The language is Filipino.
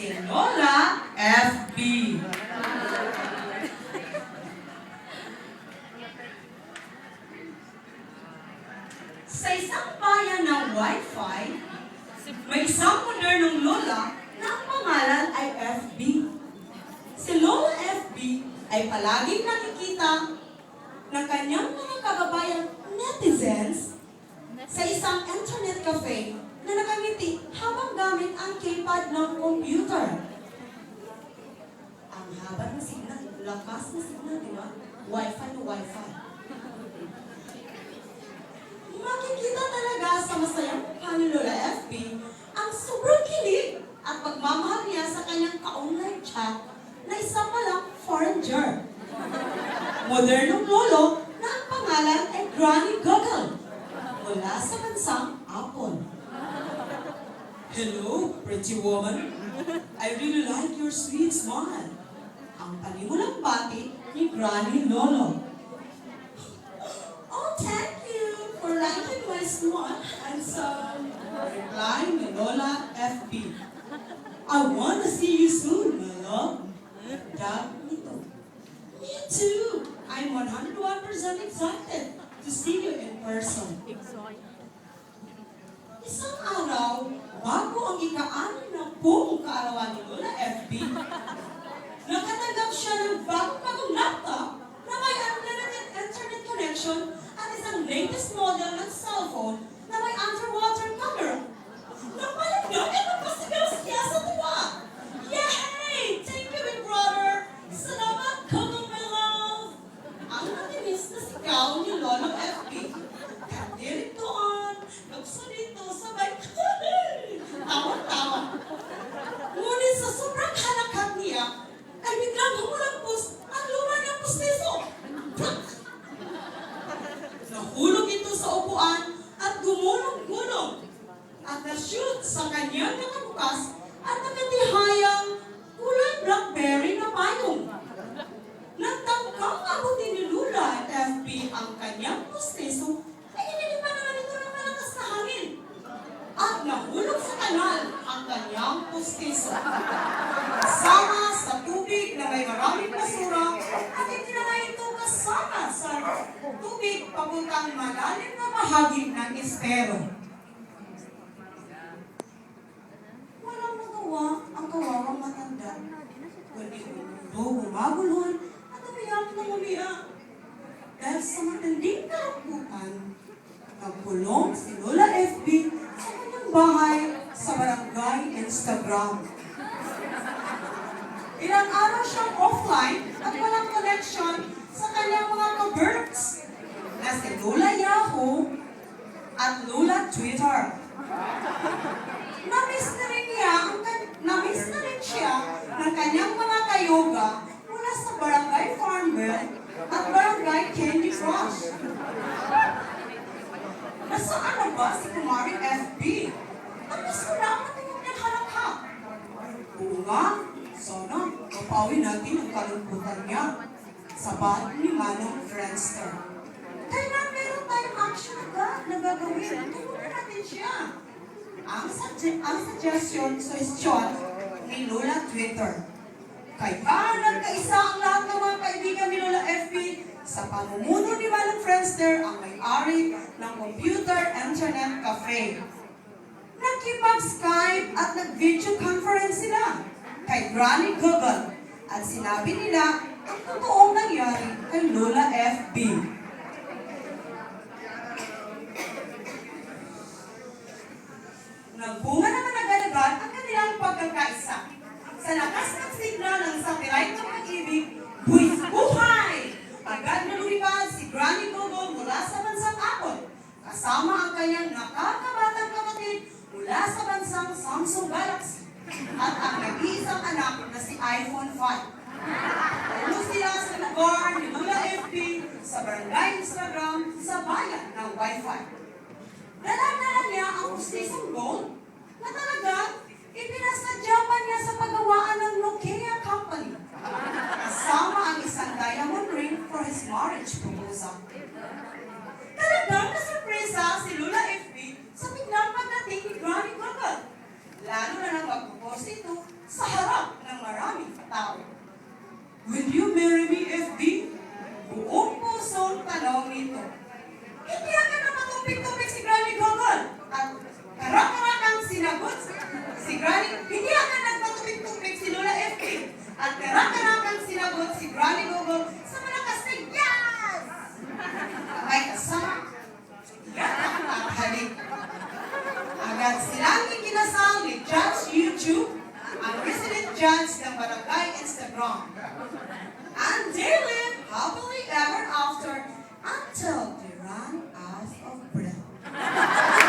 Si Lola FB. Sa isang bayan ng Wi-Fi, may isang modernong lola na ang pangalan ay FB. Si Lola FB ay palaging nakikita ng kanyang mga kababayang netizens sa isang internet cafe na nakangiti habang gamit ang keypad ng computer. Ang haba ng signal, lakas na signal, di ba? Wi-Fi na Wi-Fi. Makikita talaga sa masayang mukha ni Lola FB ang sobrang kilig at pagmamahal niya sa kanyang ka-online chat na isa palang foreigner. Modernong lolo na ang pangalan ay Granny Google mula sa bansang Apple. Hello, pretty woman. I really like your sweet smile. Ang panimulang bati ni Granny Lolo. Oh, thank you for liking my smile, handsome. Reply ni Lola FB. I wanna see you soon, my love. Dab nito. Me too. I'm 101% excited to see you in person. Isang araw, bago ang ika-6 na buong kaarawan ni Lola FB, nakatanggap siya ng bagong laptop na may unlimited internet connection at isang latest model ng cellphone na may underwater camera. Napalagyan ang pasigaw siya sa tuwa. Yay! Thank you, big brother! Salamat, Google, my love! Ang matinis na sigaw ni Lola FB. Katirik doon, nagsalito, sabay, tawa-tawa. Ngunit sa sobrang halakad niya, ay biglang humulampos ang luma niyang pustiso. Nahulog ito sa upuan at gumulong-gulong at na-shoot sa kanyang nakabukas at nakatihayang kulay blackberry na payong. Nagtangkang abutin ni Lola FB ang kanyang pustiso ay inilipan naman ito ng malakas na hangin at nahulog sa kanal ang kanyang pustiso. Sama sa tubig na may maraming basura at itinanay ito kasama sa tubig papuntang malalim na bahagi ng estero. Walang magawa ang kawawang matanda. Kundi gumaguluhan at umiyak na umiyak. Dahil sa matinding karaputan, nagkulong si Lola FB sa kanyang bahay sa barangay Instagram. Ilang araw siyang offline at walang connection sa kanyang mga ka-birds na si Lola Yahoo at Lola Twitter. Namiss na rin siya ng kanyang mga kayoga mula sa Barangay Farmville at Barangay Candy Crush. Nasaan na ba si Kumari FB? Namiss ko lang ang tingin niyang halakhak. Bunga, sana mapawi natin ang kalungkutan niya sa bad ni Manong Friendster. Kaya meron tayong action agad na gagawin. Tulungan natin siya. Ang suggestion ni Lola Twitter. Kaya nagkaisa ang lahat ng mga kaibigan ni Lola FB sa pamumuno ni Manong Friendster ang may-ari ng computer internet cafe. Nagkipag-Skype at nag-video conference sila kay Granny Google at sinabi nila ang totoong nangyari kay Lola FB. Nagbunga naman agad-agad ang kanilang pagkakaisa. Sa lakas ng signal ng satellite ng pag-ibig, buhay! Agad na lumipad si Granny Google mula sa bansang Apple, kasama ang kanyang nakakabatang kapatid mula sa bansang Samsung Galaxy at ang nag-iisang anak na si iPhone 5. Pulo sila sa lugar ni Lola FB sa barangay Instagram sa bayan ng Wi-Fi. Dala-dala niya ang pustisong gold na talagang ipinasadya pa niya sa paggawaan ng Nokia Company. Kasama ang isang diamond ring for his marriage proposal. Talagang nasurpresa si Lola FB sa biglang pagdating ni Granny Google. Lalo na nang magpropose ito sa harap ng maraming tao. Will you marry me, FB? Buong pusong tanong nito. Hindi agad na matumpik-tumpik si Granny Gogol. At karak-karakang sinagot si Granny, hindi agad nagpatumpik-tumpik si Lola FB. At karak-karakang sinagot si Granny Gogol sa malakas na yes! May kasama. Yan ang halik. Agad silang ikinasal ni Judge YouTube, ang resident judge ng Barangay Instagram. And they live happily ever after until they run out of breath.